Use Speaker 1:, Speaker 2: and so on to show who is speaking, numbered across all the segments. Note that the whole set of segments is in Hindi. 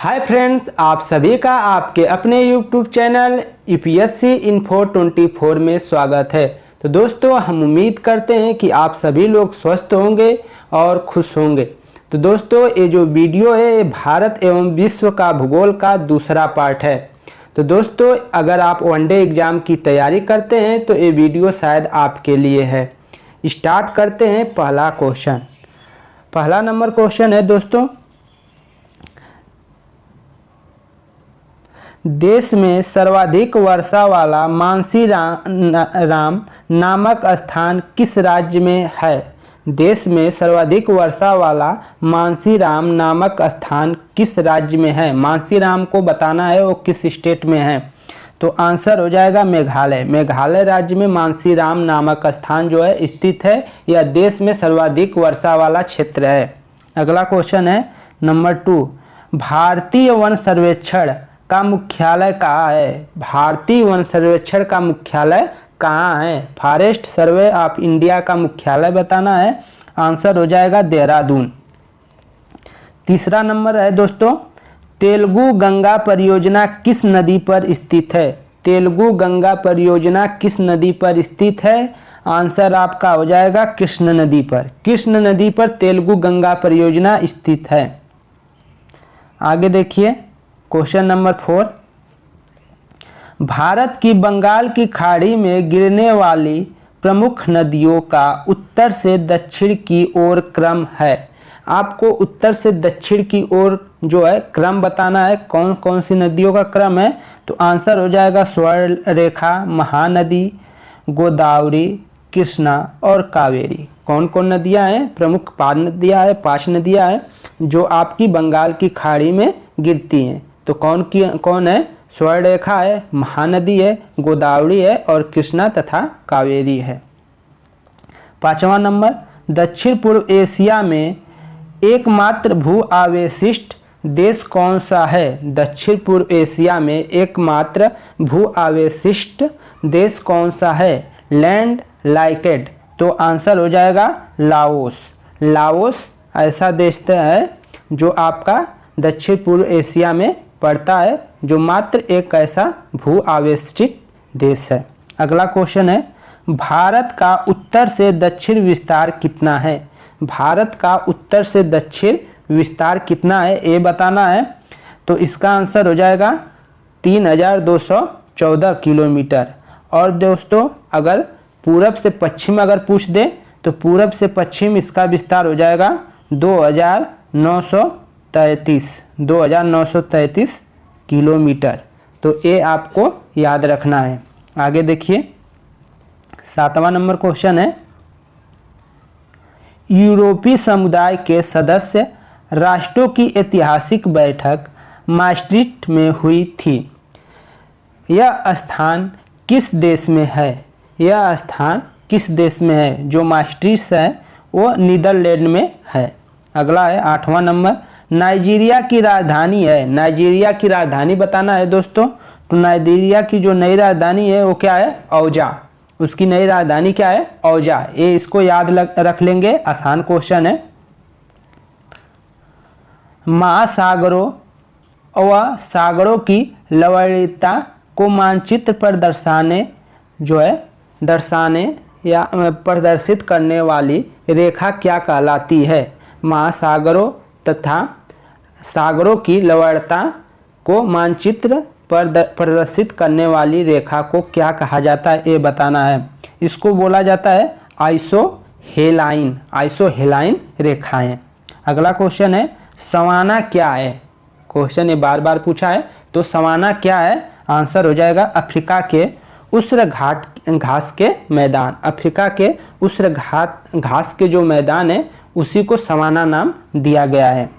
Speaker 1: हाय फ्रेंड्स, आप सभी का आपके अपने यूट्यूब चैनल यूपीएससी इन्फो 24 में स्वागत है। तो दोस्तों, हम उम्मीद करते हैं कि आप सभी लोग स्वस्थ होंगे और खुश होंगे। तो दोस्तों, ये जो वीडियो है ये भारत एवं विश्व का भूगोल का दूसरा पार्ट है। तो दोस्तों, अगर आप वनडे एग्ज़ाम की तैयारी करते हैं तो ये वीडियो शायद आपके लिए है। स्टार्ट करते हैं पहला क्वेश्चन। पहला नंबर क्वेश्चन है दोस्तों, देश में सर्वाधिक वर्षा वाला मानसीराम नामक स्थान किस राज्य में है? देश में सर्वाधिक वर्षा वाला मानसीराम नामक स्थान किस राज्य में है? मानसीराम को बताना है वो किस स्टेट में है। तो आंसर हो जाएगा मेघालय। मेघालय राज्य में मानसीराम नामक स्थान जो है स्थित है। यह देश में सर्वाधिक वर्षा वाला क्षेत्र है। अगला क्वेश्चन है नंबर 2, भारतीय वन सर्वेक्षण का मुख्यालय कहाँ है? भारतीय वन सर्वेक्षण का मुख्यालय कहाँ है? फॉरेस्ट सर्वे ऑफ इंडिया का मुख्यालय बताना है। आंसर हो जाएगा देहरादून। तीसरा नंबर है दोस्तों, तेलुगु गंगा परियोजना किस नदी पर स्थित है? तेलुगु गंगा परियोजना किस नदी पर स्थित है? आंसर आपका हो जाएगा कृष्ण नदी पर। कृष्ण नदी पर तेलुगु गंगा परियोजना स्थित है। आगे देखिए क्वेश्चन नंबर 4, भारत की बंगाल की खाड़ी में गिरने वाली प्रमुख नदियों का उत्तर से दक्षिण की ओर क्रम है। आपको उत्तर से दक्षिण की ओर जो है क्रम बताना है। कौन कौन सी नदियों का क्रम है? तो आंसर हो जाएगा स्वर्ण रेखा, महानदी, गोदावरी, कृष्णा और कावेरी। कौन कौन नदियां हैं? प्रमुख 5 नदियां हैं, 5 नदियां हैं जो आपकी बंगाल की खाड़ी में गिरती हैं। तो कौन है? स्वर्ण रेखा है, महानदी है, गोदावरी है और कृष्णा तथा कावेरी है। 5वां नंबर, दक्षिण पूर्व एशिया में एकमात्र भू आवेशिष्ट देश कौन सा है? दक्षिण पूर्व एशिया में एकमात्र भू आवेशिष्ट देश कौन सा है? लैंड लाइकेड। तो आंसर हो जाएगा लाओस। लाओस ऐसा देश है जो आपका दक्षिण पूर्व एशिया में पड़ता है, जो मात्र एक ऐसा भू आवेशित देश है। अगला क्वेश्चन है, भारत का उत्तर से दक्षिण विस्तार कितना है? भारत का उत्तर से दक्षिण विस्तार कितना है ये बताना है। तो इसका आंसर हो जाएगा 3214 किलोमीटर। और दोस्तों, अगर पूरब से पश्चिम अगर पूछ दे तो पूरब से पश्चिम इसका विस्तार हो जाएगा 2933 किलोमीटर। तो ये आपको याद रखना है। आगे देखिए 7वां नंबर क्वेश्चन है, यूरोपीय समुदाय के सदस्य राष्ट्रों की ऐतिहासिक बैठक maastricht में हुई थी। यह स्थान किस देश में है? यह स्थान किस देश में है? जो maastricht है वो नीदरलैंड में है। अगला है 8वां नंबर, नाइजीरिया की राजधानी है। नाइजीरिया की राजधानी बताना है दोस्तों। तो नाइजीरिया की जो नई राजधानी है वो क्या है? औजा। उसकी नई राजधानी क्या है? औजा। ये इसको याद रख लेंगे, आसान क्वेश्चन है। महासागरों व सागरों की लवणीयता को मानचित्र पर दर्शाने या प्रदर्शित करने वाली रेखा क्या कहलाती है? महासागरों तथा सागरों की लवणता को मानचित्र पर प्रदर्शित करने वाली रेखा को क्या कहा जाता है ये बताना है। इसको बोला जाता है आइसोहेलाइन। आइसोहेलाइन रेखाएं। अगला क्वेश्चन है, सवाना क्या है? क्वेश्चन ये बार बार पूछा है। तो सवाना क्या है? आंसर हो जाएगा अफ्रीका के उष्ण घास के मैदान। अफ्रीका के उष्ण घास के जो मैदान है उसी को सवाना नाम दिया गया है।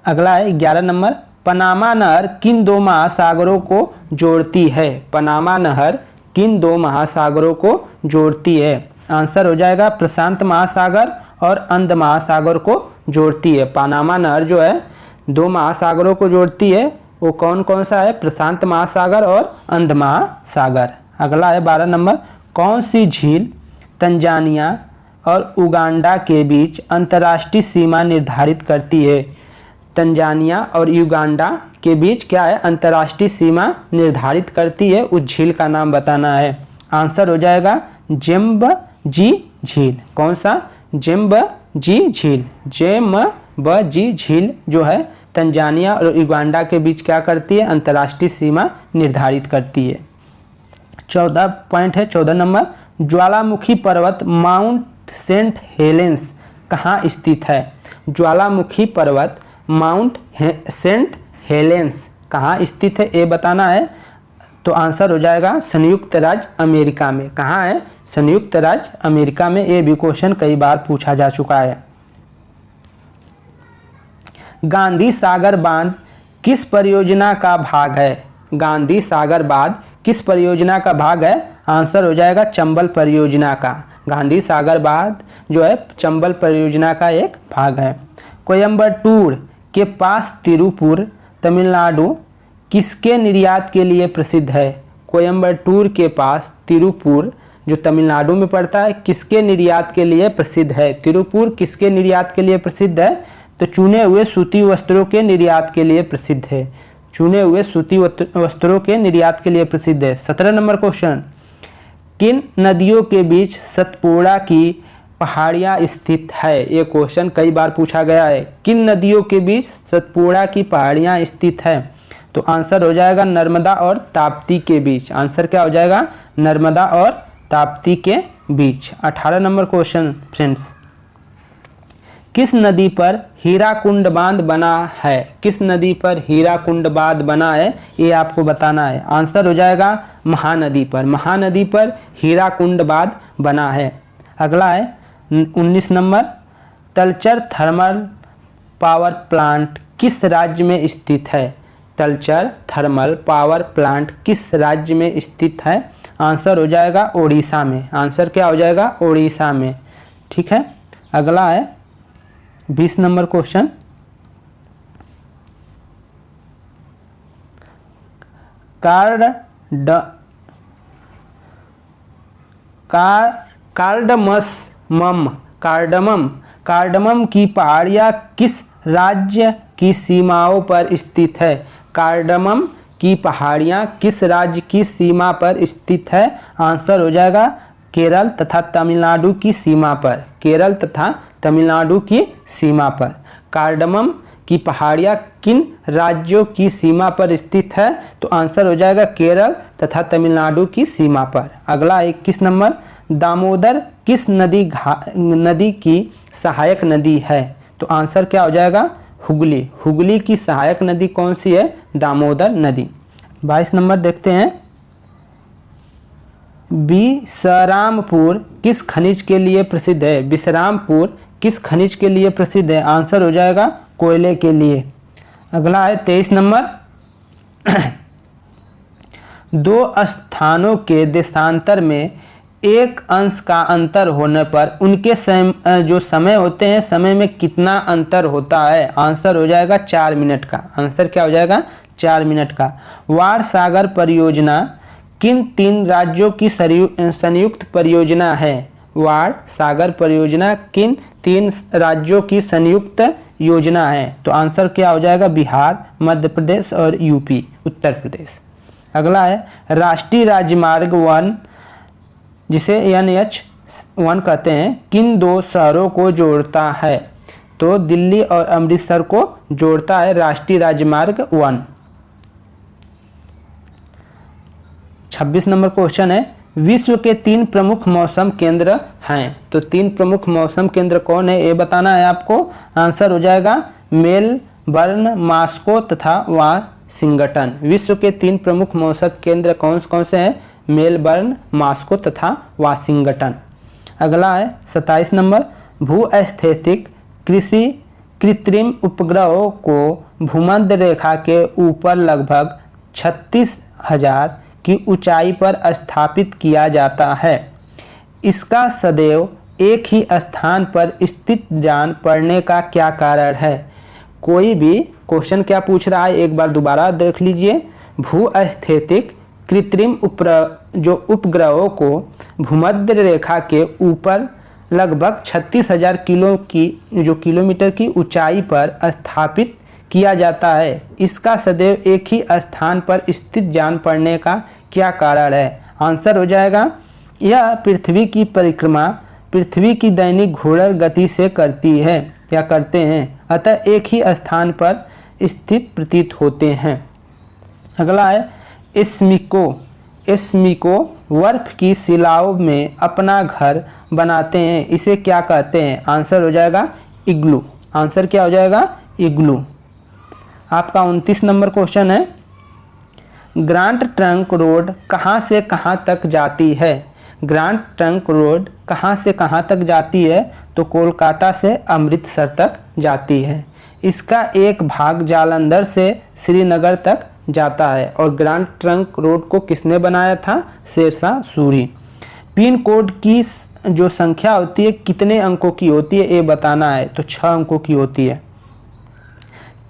Speaker 1: अगला है 11 नंबर, पनामा नहर किन 2 महासागरों को जोड़ती है? पनामा नहर किन 2 महासागरों को जोड़ती है? आंसर हो जाएगा प्रशांत महासागर और अंध महासागर को जोड़ती है। पनामा नहर जो है 2 महासागरों को जोड़ती है। वो कौन कौन सा है? प्रशांत महासागर और अंध महासागर। अगला है 12 नंबर, कौन सी झील तंजानिया और उगांडा के बीच अंतर्राष्ट्रीय सीमा निर्धारित करती है? तंजानिया और युगांडा के बीच क्या है, अंतर्राष्ट्रीय सीमा निर्धारित करती है, उस झील का नाम बताना है। आंसर हो जाएगा जेम्बजी झील। कौन सा? जेम्बजी झील। जेम्बजी झील जो है तंजानिया और युगांडा के बीच क्या करती है, अंतर्राष्ट्रीय सीमा निर्धारित करती है। 14 पॉइंट है, 14 नंबर, ज्वालामुखी पर्वत माउंट सेंट हेलेंस कहाँ स्थित है? ज्वालामुखी पर्वत माउंट सेंट हेलेंस कहाँ स्थित है, ये बताना है। तो आंसर हो जाएगा संयुक्त राज्य अमेरिका में। कहाँ है? संयुक्त राज्य अमेरिका में। ये भी क्वेश्चन कई बार पूछा जा चुका है। गांधी सागर बांध किस परियोजना का भाग है? गांधी सागर बांध किस परियोजना का भाग है? आंसर हो जाएगा चंबल परियोजना का। गांधी सागर बांध जो है चंबल परियोजना का एक भाग है। कोयम्बटूर के पास तिरुपुर तमिलनाडु किसके निर्यात के लिए प्रसिद्ध है? कोयम्बटूर के पास तिरुपुर जो तमिलनाडु में पड़ता है, किसके निर्यात के लिए प्रसिद्ध है? तिरुपुर किसके निर्यात के लिए प्रसिद्ध है? तो चुने हुए सूती वस्त्रों के निर्यात के लिए प्रसिद्ध है। चुने हुए सूती वस्त्रों के निर्यात के लिए प्रसिद्ध है। 17 नंबर क्वेश्चन, किन नदियों के बीच सतपुड़ा की पहाड़ियाँ स्थित है? ये क्वेश्चन कई बार पूछा गया है। किन नदियों के बीच सतपुड़ा की पहाड़ियाँ स्थित है? तो आंसर हो जाएगा नर्मदा और ताप्ती के बीच। आंसर क्या हो जाएगा? नर्मदा और ताप्ती के बीच। 18 नंबर क्वेश्चन फ्रेंड्स, किस नदी पर हीराकुंड बांध बना है? किस नदी पर हीराकुंड बांध बना है, ये आपको बताना है। आंसर हो जाएगा महानदी पर। महानदी पर हीराकुंड बांध बना है। अगला है 19 number, Talcher thermal power plant किस राज्य में स्थित है? तलचर थर्मल पावर प्लांट किस राज्य में स्थित है? आंसर हो जाएगा ओडिशा में। आंसर क्या हो जाएगा? ओडिशा में। ठीक है। अगला है 20 नंबर क्वेश्चन, कार्डमम की पहाड़ियाँ किस राज्य की सीमाओं पर स्थित है? कार्डमम की पहाड़ियाँ किस राज्य की सीमा पर स्थित है? आंसर हो जाएगा केरल तथा तमिलनाडु की सीमा पर। केरल तथा तमिलनाडु की सीमा पर कार्डमम की पहाड़ियाँ किन राज्यों की सीमा पर स्थित है? तो आंसर हो जाएगा केरल तथा तमिलनाडु की सीमा पर। अगला 21 नंबर, दामोदर किस नदी की सहायक नदी है? तो आंसर क्या हो जाएगा? हुगली। हुगली की सहायक नदी कौन सी है? दामोदर नदी। 22 नंबर देखते हैं, विश्रामपुर किस खनिज के लिए प्रसिद्ध है? विश्रामपुर किस खनिज के लिए प्रसिद्ध है? आंसर हो जाएगा कोयले के लिए। अगला है 23 नंबर, दो स्थानों के देशांतर में एक अंश का अंतर होने पर उनके जो समय होते हैं, समय में कितना अंतर होता है? आंसर हो जाएगा 4 मिनट का। आंसर क्या हो जाएगा? 4 मिनट का। वार सागर परियोजना किन 3 राज्यों की संयुक्त परियोजना है? वार सागर परियोजना किन 3 राज्यों की संयुक्त योजना है? तो आंसर क्या हो जाएगा? बिहार, मध्य प्रदेश और यूपी, उत्तर प्रदेश। अगला है राष्ट्रीय राजमार्ग 1 जिसे NH1 कहते हैं, किन 2 शहरों को जोड़ता है? तो दिल्ली और अमृतसर को जोड़ता है राष्ट्रीय राजमार्ग 1। 26 नंबर क्वेश्चन है, विश्व के 3 प्रमुख मौसम केंद्र हैं। तो 3 प्रमुख मौसम केंद्र कौन है, ये बताना है आपको। आंसर हो जाएगा मेलबर्न, मास्को तथा वाशिंगटन। विश्व के 3 प्रमुख मौसम केंद्र कौन से हैं? मेलबर्न, मास्को तथा वाशिंगटन। अगला है 27 नंबर, भूस्थैतिक कृषि कृत्रिम उपग्रहों को भूमध्य रेखा के ऊपर लगभग 36,000 की ऊंचाई पर स्थापित किया जाता है। इसका सदैव एक ही स्थान पर स्थित जान पड़ने का क्या कारण है? कोई भी क्वेश्चन क्या पूछ रहा है, एक बार दोबारा देख लीजिए। भूस्थैतिक कृत्रिम उपग्रहों को भूमध्य रेखा के ऊपर लगभग 36,000 किलोमीटर की ऊंचाई पर स्थापित किया जाता है। इसका सदैव एक ही स्थान पर स्थित जान पड़ने का क्या कारण है? आंसर हो जाएगा, यह पृथ्वी की परिक्रमा पृथ्वी की दैनिक घूर्णन गति से करती है या करते हैं, अतः एक ही स्थान पर स्थित प्रतीत होते हैं। अगला है एस्किमो बर्फ की शिलाओं में अपना घर बनाते हैं, इसे क्या कहते हैं? आंसर हो जाएगा इग्लू। आंसर क्या हो जाएगा? इग्लू। आपका 29 नंबर क्वेश्चन है, ग्रांड ट्रंक रोड कहाँ से कहाँ तक जाती है? ग्रांड ट्रंक रोड कहाँ से कहाँ तक जाती है? तो कोलकाता से अमृतसर तक जाती है। इसका एक भाग जालंधर से श्रीनगर तक जाता है। और ग्रांड ट्रंक रोड को किसने बनाया था? शेरशाह सूरी। पिन कोड की जो संख्या होती है कितने अंकों की होती है ये बताना है, तो 6 अंकों की होती है।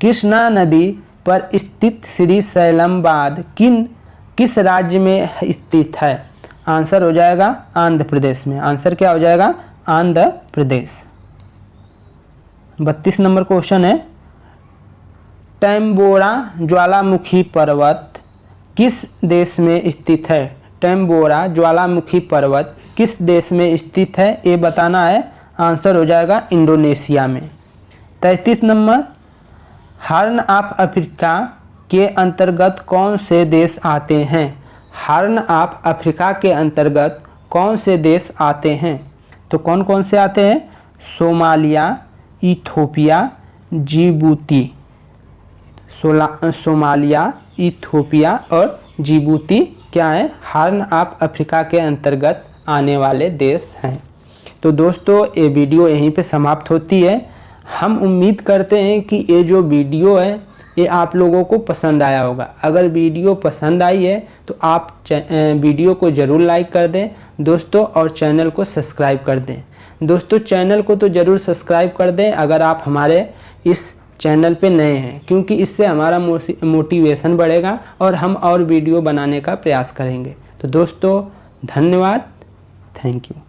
Speaker 1: कृष्णा नदी पर स्थित श्री सैलम बांध किस राज्य में स्थित है? आंसर हो जाएगा आंध्र प्रदेश में। आंसर क्या हो जाएगा? आंध्र प्रदेश। 32 नंबर क्वेश्चन है, टैम्बोरा ज्वालामुखी पर्वत किस देश में स्थित है? टैम्बोरा ज्वालामुखी पर्वत किस देश में स्थित है ये बताना है। आंसर हो जाएगा इंडोनेशिया में। 33 नंबर, हॉर्न ऑफ अफ्रीका के अंतर्गत कौन से देश आते हैं? हॉर्न ऑफ अफ्रीका के अंतर्गत कौन से देश आते हैं? तो कौन कौन से आते हैं? Somalia, Ethiopia, Djibouti. Somalia, Ethiopia और जिबूती क्या है? हॉर्न ऑफ अफ्रीका के अंतर्गत आने वाले देश हैं। तो दोस्तों ये वीडियो यहीं पे समाप्त होती है। हम उम्मीद करते हैं कि ये जो वीडियो है ये आप लोगों को पसंद आया होगा। अगर वीडियो पसंद आई है तो आप वीडियो को ज़रूर लाइक कर दें दोस्तों, और चैनल को सब्सक्राइब कर दें दोस्तों। चैनल को तो ज़रूर सब्सक्राइब कर दें अगर आप हमारे इस चैनल पे नए हैं, क्योंकि इससे हमारा मोटिवेशन बढ़ेगा और हम और वीडियो बनाने का प्रयास करेंगे। तो दोस्तों धन्यवाद, थैंक यू।